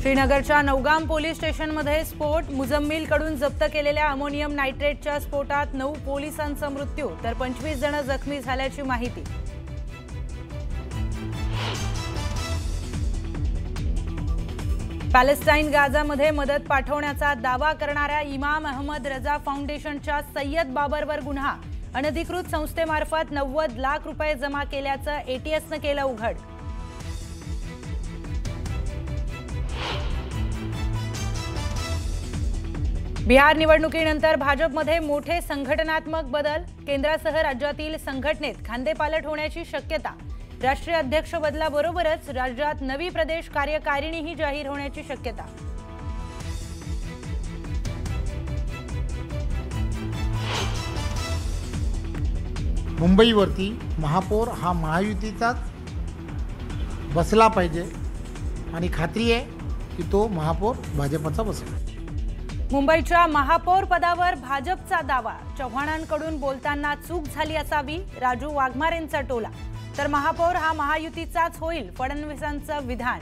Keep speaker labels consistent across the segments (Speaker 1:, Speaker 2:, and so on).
Speaker 1: श्रीनगरच्या नौगाम पोलीस स्टेशनमध्ये स्फोट। मुजम्मिलकडून जप्त केलेल्या अमोनियम नायट्रेटच्या स्फोटात 9 पोलिसांचा मृत्यू तर 25 जण जखमी झाल्याची माहिती। पॅलेस्टाईन गाझामध्ये मदत पाठवण्याचा दावा करणाऱ्या इमाम अहमद रजा फाउंडेशनच्या सय्यद बाबरवर गुन्हा। अनधिकृत संस्थेमार्फत 90 लाख रुपये जमा केल्याचं एटीएसनं केलं उघड। बिहार निवडणुकीनंतर भाजपमध्ये मोठे संघटनात्मक बदल। केंद्रासह राज्यातील संघटनेत खांदेपालट होण्याची शक्यता। राष्ट्रीय अध्यक्ष बदलाबरोबरच राज्यात नवी प्रदेश कार्यकारिणीही जाहीर होण्याची शक्यता।
Speaker 2: मुंबईवरती महापौर हा महायुतीचाच बसला पाहिजे आणि खात्री आहे की तो महापौर भाजपचा बसेल।
Speaker 1: मुंबईच्या महापौर पदावर भाजपचा दावा। चव्हाणांकडून बोलताना चूक झाली असावी, राजू वाघमारेंचा टोला। तर महापौर हा महायुतीचाच होईल, फडणवीसांचं विधान।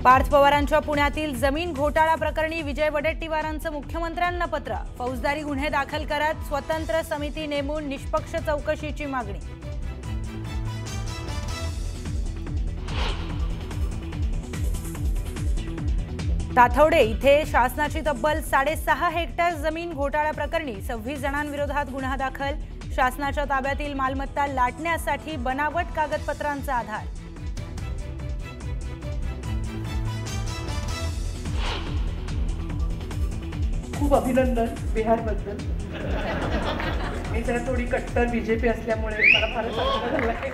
Speaker 1: पार्थ पवारांच्या पुण्यातील जमीन घोटाळा प्रकरणी विजय वडेट्टीवारांचं मुख्यमंत्र्यांना पत्र। फौजदारी गुन्हे दाखल करत स्वतंत्र समिती नेमून निष्पक्ष चौकशीची मागणी। ताथवडे इथे शासनाची तब्बल 6.5 हेक्टर जमीन घोटाळा प्रकरणी 26 जणांविरोधात गुन्हा दाखल। शासनाच्या ताब्यातील मालमत्ता लाटण्यासाठी बनावट कागदपत्रांचा आधार।
Speaker 3: खूप अभिनंदन बिहारबद्दल। मी जरा थोडी कट्टर बीजेपी असल्यामुळे मला फारच आनंद झालाय।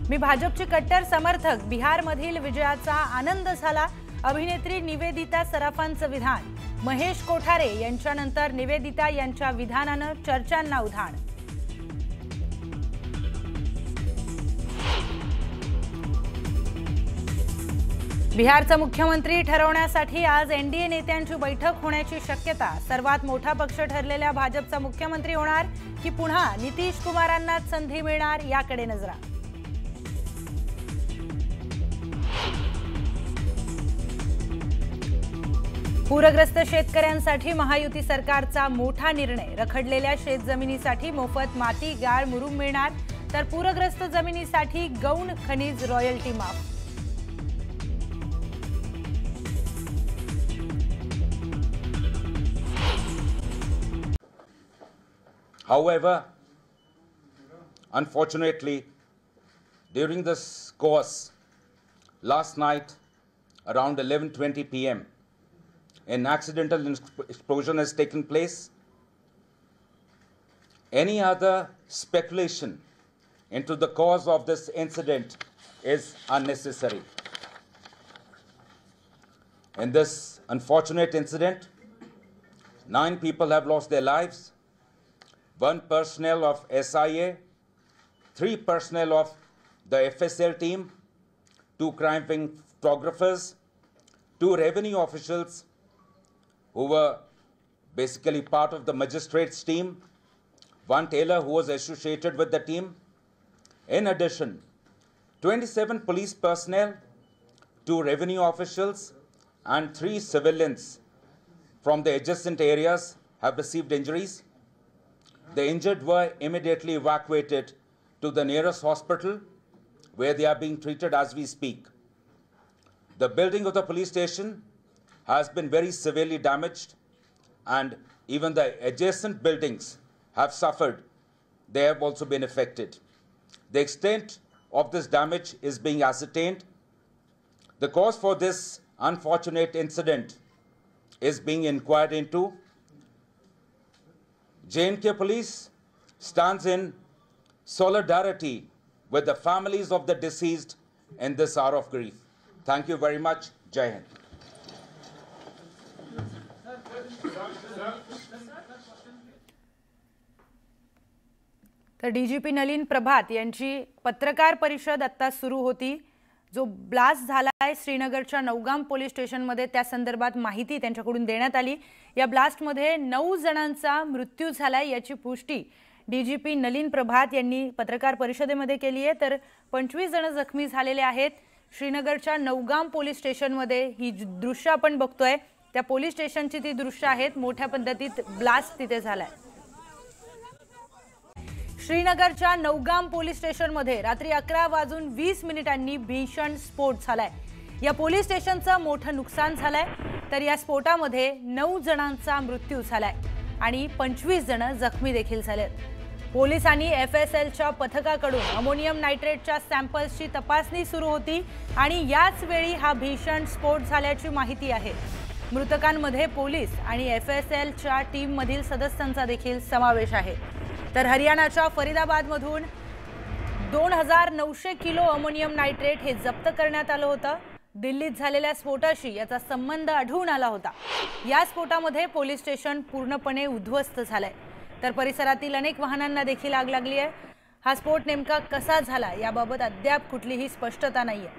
Speaker 1: मी भाजपचे कट्टर समर्थक, बिहारमधील विजयाचा आनंद झाला। अभिनेत्री निवेदिता सराफांचं विधान। महेश कोठारे यांच्यानंतर निवेदिता यांच्या विधानानं चर्चांना उधाण। बिहारचा मुख्यमंत्री ठरवण्यासाठी आज एनडीए नेत्यांची बैठक होण्याची शक्यता। सर्वात मोठा पक्ष ठरलेल्या भाजपचा मुख्यमंत्री होणार की पुन्हा नितीश कुमारांनाच संधी मिळणार, याकडे नजरा। पूरग्रस्त शेतकऱ्यांसाठी महायुती सरकारचा मोठा निर्णय। रखडलेल्या शेतजमिनीसाठी मोफत माती, गाळ, मुरुम मिळणार तर पूरग्रस्त जमिनीसाठी गौण खनिज रॉयल्टी माफ।
Speaker 4: However, unfortunately, during this course, last night around 11:20 p.m., an accidental explosion has taken place. Any other speculation into the cause of this incident is unnecessary. In this unfortunate incident, 9 people have lost their lives. 1 personnel of SIA, 3 personnel of the FSL team, 2 crime photographers, 2 revenue officials who were basically part of the magistrates team, 1 tailor who was associated with the team. In addition, 27 police personnel, 2 revenue officials and 3 civilians from the adjacent areas have received injuries. The injured were immediately evacuated to the nearest hospital where they are being treated as we speak. The building of the police station has been very severely damaged and even the adjacent buildings have suffered. They have also been affected. The extent of this damage is being ascertained. The cause for this unfortunate incident is being inquired into. J&K Police stands in solidarity with the families of the deceased in this hour of grief. Thank you very much. Jai Hind.
Speaker 1: तर DGP Nalin प्रभात यांची पत्रकार परिषद आता सुरू होती। जो blast झालाय श्रीनगरच्या नौगाम पोलीस स्टेशनमध्ये त्या संदर्भात माहिती त्यांच्याकडून देण्यात आली। या ब्लास्टमध्ये 9 जणांचा मृत्यू झालाय याची पुष्टी डीजीपी नलिन प्रभात यांनी पत्रकार परिषदेमध्ये केली आहे। तर 25 जण जखमी झालेले आहेत। श्रीनगरच्या नौगाम पोलीस स्टेशनमध्ये ही दृश्य आपण बघतोय, त्या पोलीस स्टेशनची ती दृश्य आहेत। मोठ्या पद्धतीत ब्लास्ट तिथे झालाय। श्रीनगरच्या नौगाम पोलीस स्टेशनमध्ये रात्री 11:20 भीषण स्फोट झालाय। या पोलीस स्टेशनचं मोठं नुकसान झालंय। तर या स्फोटामध्ये 9 जणांचा मृत्यू झालाय आणि 25 जण जखमी देखील झालेत। पोलिसांनी FSLच्या पथकाकडून अमोनियम नायट्रेटच्या सॅम्पल्सची तपासणी सुरू होती आणि याच वेळी हा भीषण स्फोट झाल्याची माहिती आहे। मृतकांमध्ये पोलीस आणि FSLच्या टीममधील सदस्यांचा देखील समावेश आहे। तर हरियाणाच्या फरीदाबादमधून 2900 किलो अमोनियम नायट्रेट हे जप्त करण्यात आलं होतं। दिल्लीत झालेल्या स्फोटाशी याचा संबंध आढळून आला होता। या स्फोटामध्ये पोलीस स्टेशन पूर्णपणे उद्ध्वस्त झालंय। तर परिसरातील अनेक वाहनांना देखील आग लागली आहे। हा स्फोट नेमका कसा झाला याबाबत अद्याप कुठलीही स्पष्टता नाहीये।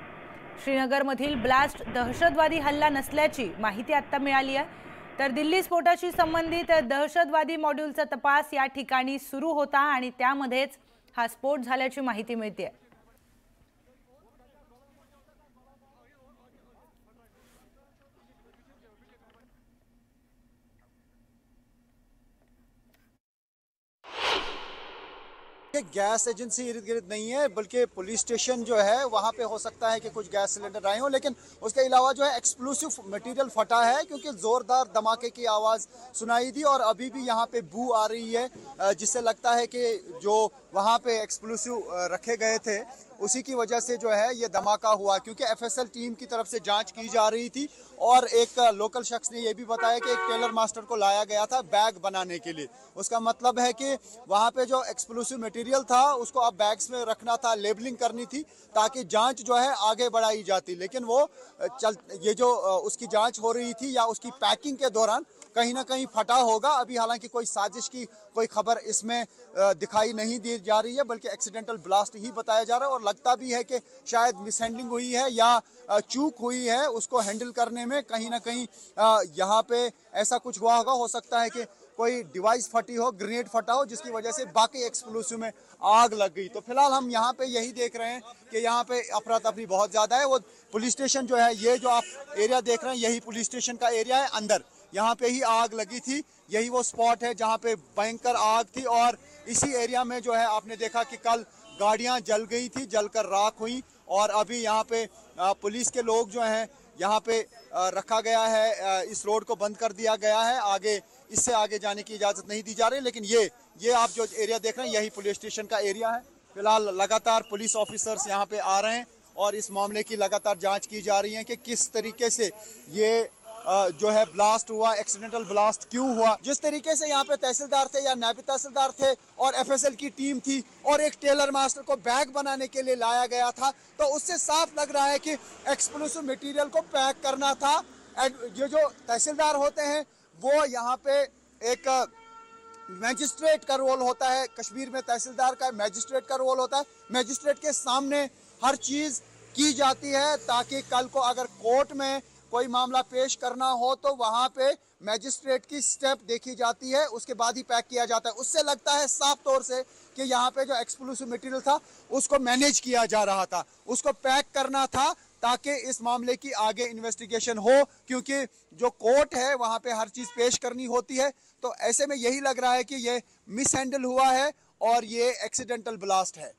Speaker 1: श्रीनगरमधील ब्लास्ट दहशतवादी हल्ला नसल्याची माहिती आता मिळाली आहे। तर दिल्ली स्फोटाशी संबंधित दहशतवादी मॉड्यूलचा तपास या ठिकाणी सुरू होता आणि त्यामध्येच हा स्फोट झाल्याची माहिती मिळते।
Speaker 5: गैस एजेंसी इर्द गिर्द नहीं है, बल्कि पुलिस स्टेशन जो है वहाँ पे हो सकता है कि कुछ गैस सिलेंडर आए हों, लेकिन उसके अलावा जो है एक्सप्लोसिव मटेरियल फटा है क्योंकि ज़ोरदार धमाके की आवाज़ सुनाई दी और अभी भी यहाँ पे बू आ रही है, जिससे लगता है कि जो वहाँ पे एक्सप्लोसिव रखे गए थे उसी की वजह से जो है ये धमाका हुआ। क्योंकि FSL टीम की तरफ से जांच की जा रही थी और एक लोकल शख्स ने ये भी बताया कि एक टेलर मास्टर को लाया गया था बैग बनाने के लिए। उसका मतलब है कि वहाँ पे जो एक्सप्लोसिव मटेरियल था उसको अब बैग्स में रखना था, लेबलिंग करनी थी ताकि जांच जो है आगे बढ़ाई जाती, लेकिन वो ये जो उसकी जांच हो रही थी या उसकी पैकिंग के दौरान कहीं ना कहीं फटा होगा। अभी हालांकि कोई साजिश की कोई खबर इसमें दिखाई नहीं दी जा रही है, बल्कि एक्सीडेंटल ब्लास्ट ही बताया जा रहा है और लगता भी है कि शायद मिसहैंडलिंग हुई है या चूक हुई है उसको हैंडल करने में। कहीं ना कहीं यहाँ पे ऐसा कुछ हुआ होगा। हो सकता है कि कोई डिवाइस फटी हो, ग्रेनेड फटा हो, जिसकी वजह से बाकी एक्सप्लोसिव में आग लग गई। तो फिलहाल हम यहाँ पे यही देख रहे हैं कि यहाँ पे अफरा तफरी बहुत ज़्यादा है। वो पुलिस स्टेशन जो है, ये जो आप एरिया देख रहे हैं यही पुलिस स्टेशन का एरिया है। अंदर यहाँ पे ही आग लगी थी, यही वो स्पॉट है जहाँ पे भयंकर आग थी। और इसी एरिया में जो है आपने देखा कि कल गाड़ियाँ जल गई थी, जलकर राख हुई और अभी यहाँ पे पुलिस के लोग जो हैं यहाँ पे रखा गया है, इस रोड को बंद कर दिया गया है। आगे इससे आगे जाने की इजाज़त नहीं दी जा रही। लेकिन ये आप जो एरिया देख रहे हैं यही पुलिस स्टेशन का एरिया है। फिलहाल लगातार पुलिस ऑफिसर्स यहाँ पे आ रहे हैं और इस मामले की लगातार जांच की जा रही है कि किस तरीके से ये जो है ब्लास्ट हुआ, एक्सीडेंटल ब्लास्ट क्यों हुआ। जिस तरीके से यहाँ पे तहसीलदार थे या नायब तहसीलदार थे और FSL की टीम थी और एक टेलर मास्टर को बैग बनाने के लिए लाया गया था, तो उससे साफ लग रहा है कि एक्सप्लोसिव मटेरियल को पैक करना था। ये जो तहसीलदार होते हैं वो यहाँ पे एक मैजिस्ट्रेट का रोल होता है। कश्मीर में तहसीलदार का मैजिस्ट्रेट का रोल होता है। मैजिस्ट्रेट के सामने हर चीज़ की जाती है ताकि कल को अगर कोर्ट में कोई मामला पेश करना हो तो वहाँ पे मैजिस्ट्रेट की स्टेप देखी जाती है, उसके बाद ही पैक किया जाता है। उससे लगता है साफ तौर से कि यहाँ पे जो एक्सप्लोसिव मटेरियल था उसको मैनेज किया जा रहा था, उसको पैक करना था ताकि इस मामले की आगे इन्वेस्टिगेशन हो। क्योंकि जो कोर्ट है वहाँ पे हर चीज़ पेश करनी होती है, तो ऐसे में यही लग रहा है कि ये मिसहैंडल हुआ है और ये एक्सीडेंटल ब्लास्ट है।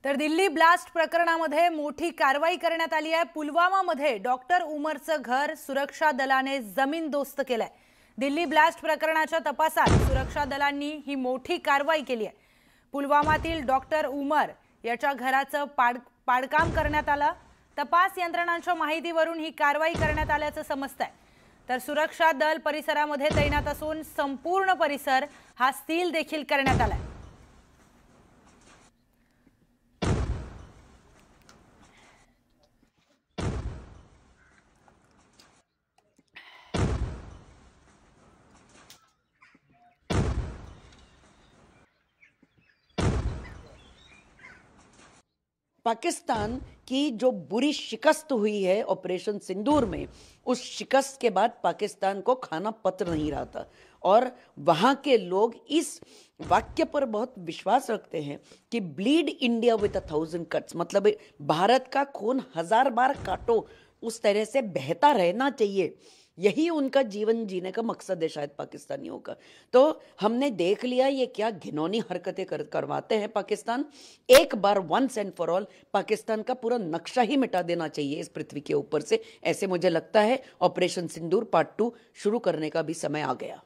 Speaker 1: तर दिल्ली ब्लास्ट प्रकरणामध्ये मोठी कारवाई करण्यात आली आहे। पुलवामामध्ये डॉक्टर उमरचं घर सुरक्षा दलाने जमीनदोस्त केलंय। दिल्ली ब्लास्ट प्रकरणाच्या तपासात सुरक्षा दलांनी ही मोठी कारवाई केली आहे। पुलवामातील डॉक्टर उमर याच्या घराचं पाडकाम करण्यात आलं। तपास यंत्रणांच्या माहितीवरून ही कारवाई करण्यात आल्याचं समजतंय। तर सुरक्षा दल परिसरामध्ये तैनात असून संपूर्ण परिसर हा सील देखील करण्यात आलाय।
Speaker 6: पाकिस्तान की जो बुरी शिकस्त हुई है ऑपरेशन सिंदूर में, उस शिकस्त के बाद पाकिस्तान को खाना पच नहीं रहा था और वहाँ के लोग इस वाक्य पर बहुत विश्वास रखते हैं कि ब्लीड इंडिया विद 1000 कट्स, मतलब भारत का खून 1000 बार काटो, उस तरह से बहता रहना चाहिए। यही उनका जीवन जीने का मकसद है शायद पाकिस्तानियों का। तो हमने देख लिया ये क्या घिनौनी हरकतें करवाते हैं पाकिस्तान। एक बार वंस एंड फॉर ऑल पाकिस्तान का पूरा नक्शा ही मिटा देना चाहिए इस पृथ्वी के ऊपर से, ऐसे मुझे लगता है। ऑपरेशन सिंदूर पार्ट 2 शुरू करने का भी समय आ गया।